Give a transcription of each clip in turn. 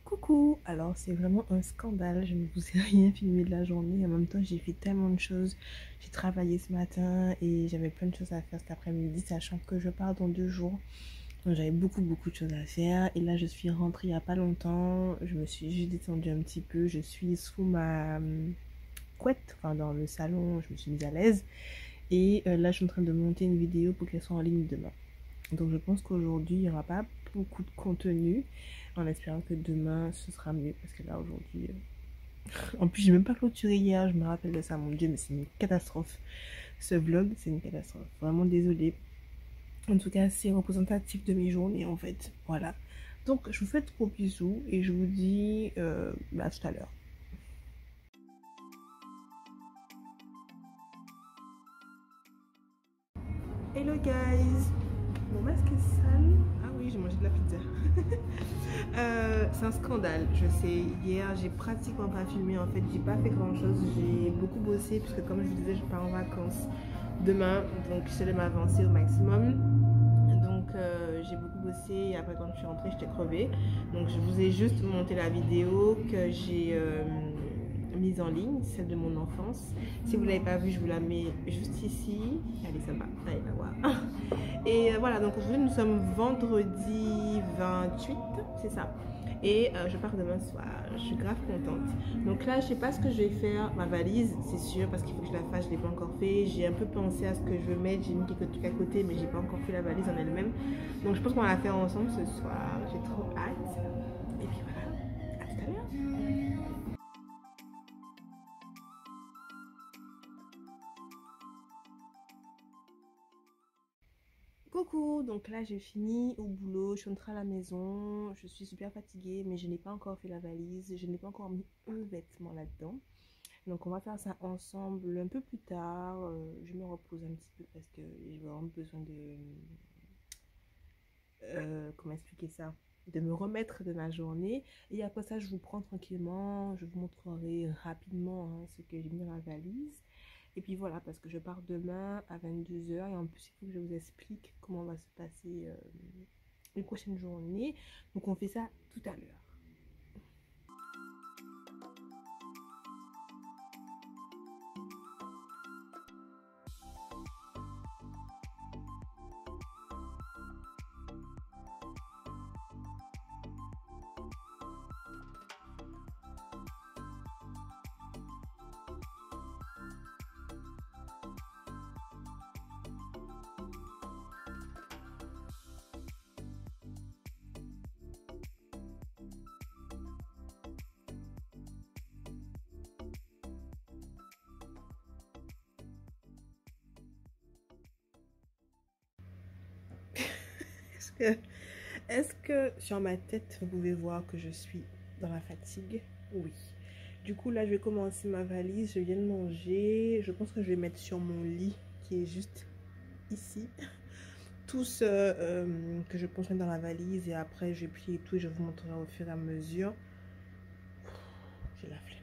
Coucou, alors c'est vraiment un scandale, je ne vous ai rien filmé de la journée, en même temps j'ai fait tellement de choses, j'ai travaillé ce matin et j'avais plein de choses à faire cet après-midi, sachant que je pars dans 2 jours, donc j'avais beaucoup de choses à faire et là je suis rentrée il n'y a pas longtemps, je me suis juste détendue un petit peu, je suis sous ma couette, enfin dans le salon, je me suis mise à l'aise et là je suis en train de monter une vidéo pour qu'elle soit en ligne demain. Donc je pense qu'aujourd'hui, il n'y aura pas beaucoup de contenu, en espérant que demain, ce sera mieux. Parce que là, aujourd'hui... En plus, j'ai même pas clôturé hier, je me rappelle de ça, mon Dieu, mais c'est une catastrophe. Ce vlog, c'est une catastrophe. Vraiment désolée. En tout cas, c'est représentatif de mes journées, en fait. Voilà. Donc, je vous fais de gros bisous et je vous dis à tout à l'heure. Hello guys! Mon masque est sale. Ah oui, j'ai mangé de la pizza. C'est un scandale, je sais. Hier, j'ai pratiquement pas filmé. En fait, j'ai pas fait grand chose. J'ai beaucoup bossé puisque, comme je vous disais, je pars en vacances demain. Donc, j'essaie de m'avancer au maximum. Donc, j'ai beaucoup bossé. Et après, quand je suis rentrée, j'étais crevée. Donc, je vous ai juste monté la vidéo que j'ai mise en ligne, celle de mon enfance. Si vous l'avez pas vue, je vous la mets juste ici. Elle est sympa. Allez la voir. Et voilà, donc aujourd'hui nous sommes vendredi 28, c'est ça. Et je pars demain soir, je suis grave contente. Donc là, je sais pas ce que je vais faire, ma valise, c'est sûr, parce qu'il faut que je la fasse, je l'ai pas encore fait. J'ai un peu pensé à ce que je veux mettre, j'ai mis quelques trucs à côté, mais j'ai pas encore fait la valise en elle-même. Donc je pense qu'on va la faire ensemble ce soir, j'ai trop hâte. Et puis voilà, à tout à l'heure. Coucou, donc là j'ai fini au boulot, je suis entrée à la maison, je suis super fatiguée mais je n'ai pas encore fait la valise, je n'ai pas encore mis un vêtement là-dedans. Donc on va faire ça ensemble un peu plus tard, je me repose un petit peu parce que j'ai vraiment besoin de... comment expliquer ça? De me remettre de ma journée et après ça je vous prends tranquillement, je vous montrerai rapidement ce que j'ai mis dans la valise. Et puis voilà, parce que je pars demain à 22 h et en plus il faut que je vous explique comment va se passer les prochaines journées. Donc on fait ça tout à l'heure. Est-ce que sur ma tête, vous pouvez voir que je suis dans la fatigue? Oui. Du coup, là, je vais commencer ma valise. Je viens de manger. Je pense que je vais mettre sur mon lit qui est juste ici tout ce que je pense mettre dans la valise. Et après, je vais plier tout et je vous montrerai au fur et à mesure. J'ai la flemme.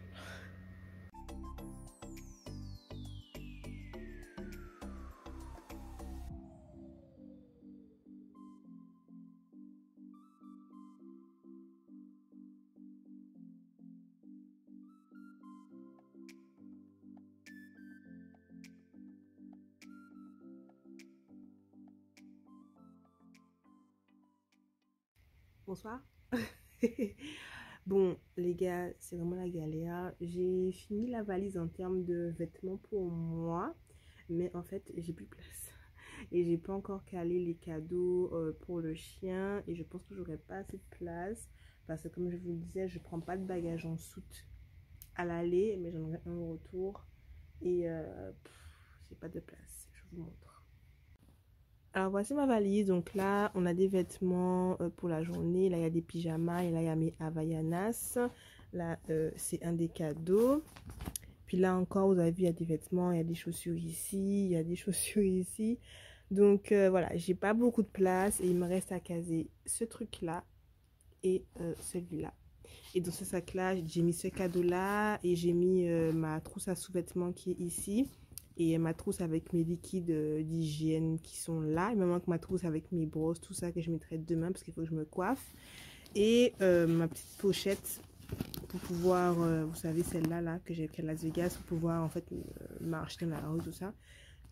Bonsoir. Bon, les gars, c'est vraiment la galère. J'ai fini la valise en termes de vêtements pour moi, mais en fait, j'ai plus de place. Et j'ai pas encore calé les cadeaux pour le chien. Et je pense que j'aurai pas assez de place. Parce que comme je vous le disais, je prends pas de bagages en soute à l'aller, mais j'en aurai un au retour. Et j'ai pas de place. Je vous montre. Alors voici ma valise, donc là on a des vêtements pour la journée, là il y a des pyjamas et là il y a mes Havaianas, là c'est un des cadeaux, puis là encore vous avez vu il y a des vêtements, il y a des chaussures ici, il y a des chaussures ici, donc voilà, j'ai pas beaucoup de place et il me reste à caser ce truc là et celui-là. Et dans ce sac là j'ai mis ce cadeau là et j'ai mis ma trousse à sous-vêtements qui est ici. et ma trousse avec mes liquides d'hygiène qui sont là. Il me manque ma trousse avec mes brosses, tout ça que je mettrai demain parce qu'il faut que je me coiffe. Et ma petite pochette pour pouvoir, vous savez, celle-là là, que j'ai pris à Las Vegas, pour pouvoir en fait marcher dans la rue, tout ça.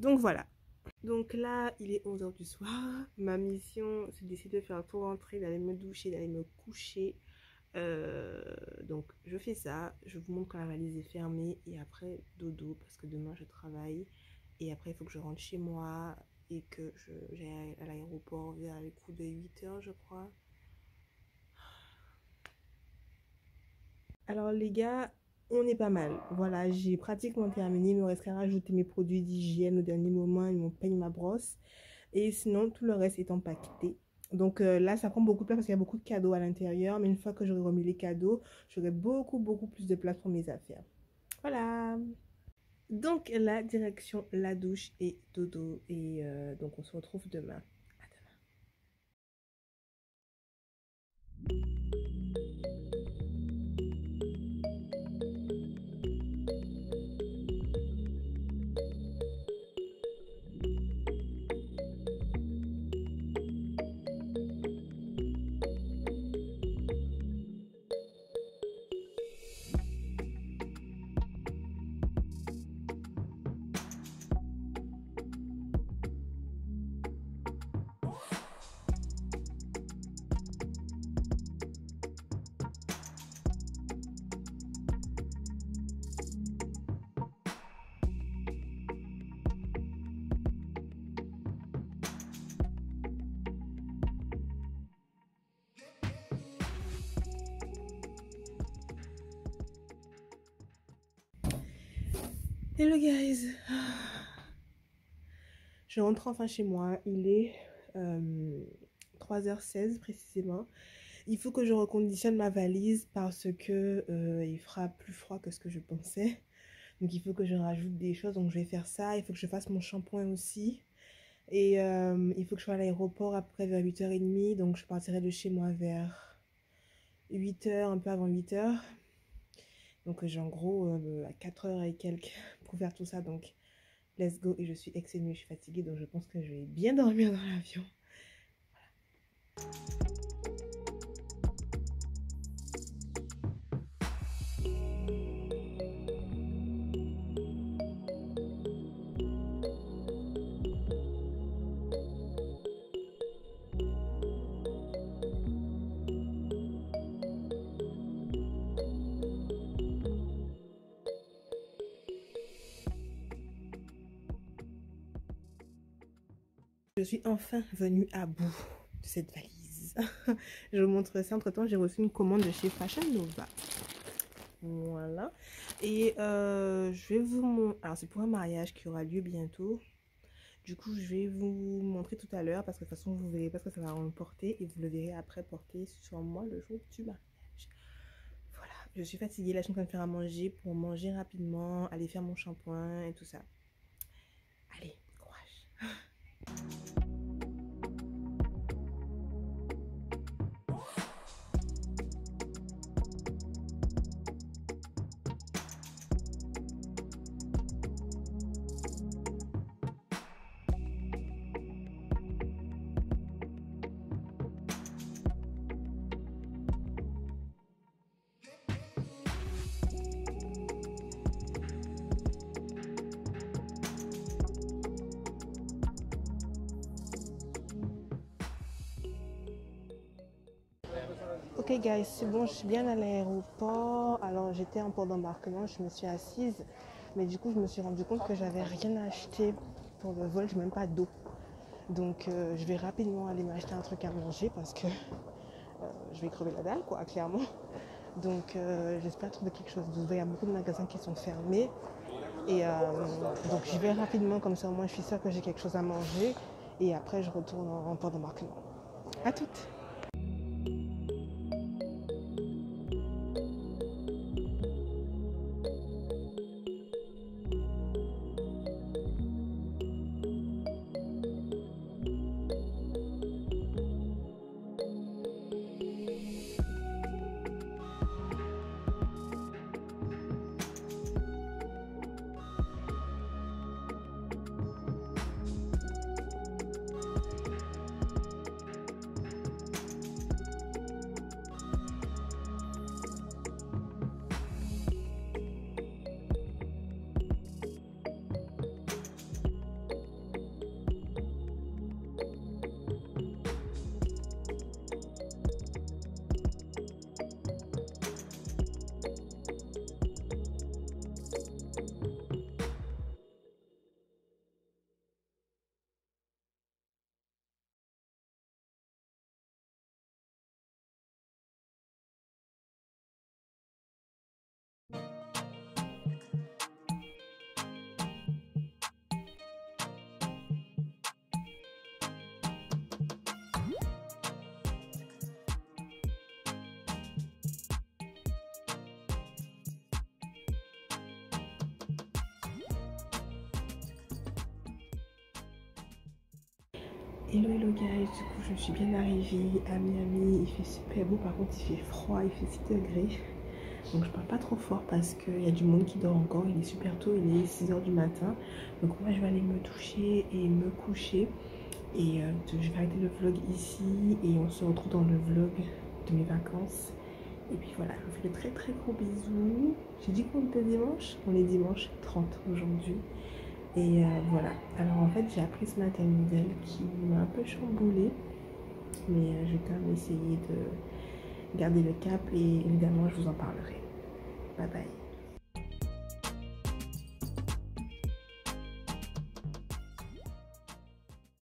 Donc voilà. Donc là, il est 11 h du soir. Ma mission, c'est d'essayer de faire tout rentrer, d'aller me doucher, d'aller me coucher. Donc je fais ça, je vous montre quand la valise est fermée et après dodo parce que demain je travaille et après il faut que je rentre chez moi et que j'aille à l'aéroport vers les coups de 8 h je crois. Alors les gars, on est pas mal. Voilà, j'ai pratiquement terminé. Il me reste qu'à rajouter mes produits d'hygiène au dernier moment, mon peigne, ma brosse. Et sinon, tout le reste est empaqueté. Donc là, ça prend beaucoup de place parce qu'il y a beaucoup de cadeaux à l'intérieur. Mais une fois que j'aurai remis les cadeaux, j'aurai beaucoup plus de place pour mes affaires. Voilà. Donc la direction, la douche et dodo. Et donc on se retrouve demain. Hello guys, je rentre enfin chez moi, il est 3h16 précisément. Il faut que je reconditionne ma valise parce que il fera plus froid que ce que je pensais. Donc il faut que je rajoute des choses, donc je vais faire ça. Il faut que je fasse mon shampoing aussi. Et il faut que je sois à l'aéroport après vers 8h30, donc je partirai de chez moi vers 8h, un peu avant 8h. Donc j'ai en gros à 4h et quelques pour faire tout ça, donc let's go. Et je suis exténuée, je suis fatiguée, donc je pense que je vais bien dormir dans l'avion. Voilà. Je suis enfin venue à bout de cette valise. Je vous montre ça. Entre temps, j'ai reçu une commande de chez Fashion Nova. Voilà. Et je vais vous montrer. Alors, c'est pour un mariage qui aura lieu bientôt. Du coup, je vais vous montrer tout à l'heure parce que de toute façon, vous verrez pas ce que ça va remporter et vous le verrez après porter sur moi le jour du mariage. Voilà. Je suis fatiguée. Là, je suis en train de faire à manger pour manger rapidement, aller faire mon shampoing et tout ça. Allez, courage. Ok guys, c'est bon, je suis bien à l'aéroport. Alors j'étais en port d'embarquement, je me suis assise. Mais du coup, je me suis rendu compte que j'avais rien acheté pour le vol, j'ai même pas d'eau. Donc je vais rapidement aller m'acheter un truc à manger parce que je vais crever la dalle quoi, clairement. Donc j'espère trouver quelque chose d'ouvert. Il y a beaucoup de magasins qui sont fermés. Et donc j'y vais rapidement, comme ça au moins je suis sûre que j'ai quelque chose à manger. Et après je retourne en port d'embarquement. À toutes! Hello hello guys, du coup je suis bien arrivée à Miami, il fait super beau, par contre il fait froid, il fait 6 degrés. Donc je parle pas trop fort parce qu'il y a du monde qui dort encore, il est super tôt, il est 6 heures du matin. Donc moi je vais aller me toucher et me coucher. Et je vais arrêter le vlog ici et on se retrouve dans le vlog de mes vacances. Et puis voilà, je vous fais de très très gros bisous. J'ai dit qu'on était dimanche, on est dimanche 30 aujourd'hui. Et voilà, alors en fait j'ai appris ce matin une nouvelle qui m'a un peu chamboulée. Mais je vais quand même essayer de garder le cap et évidemment je vous en parlerai. Bye bye.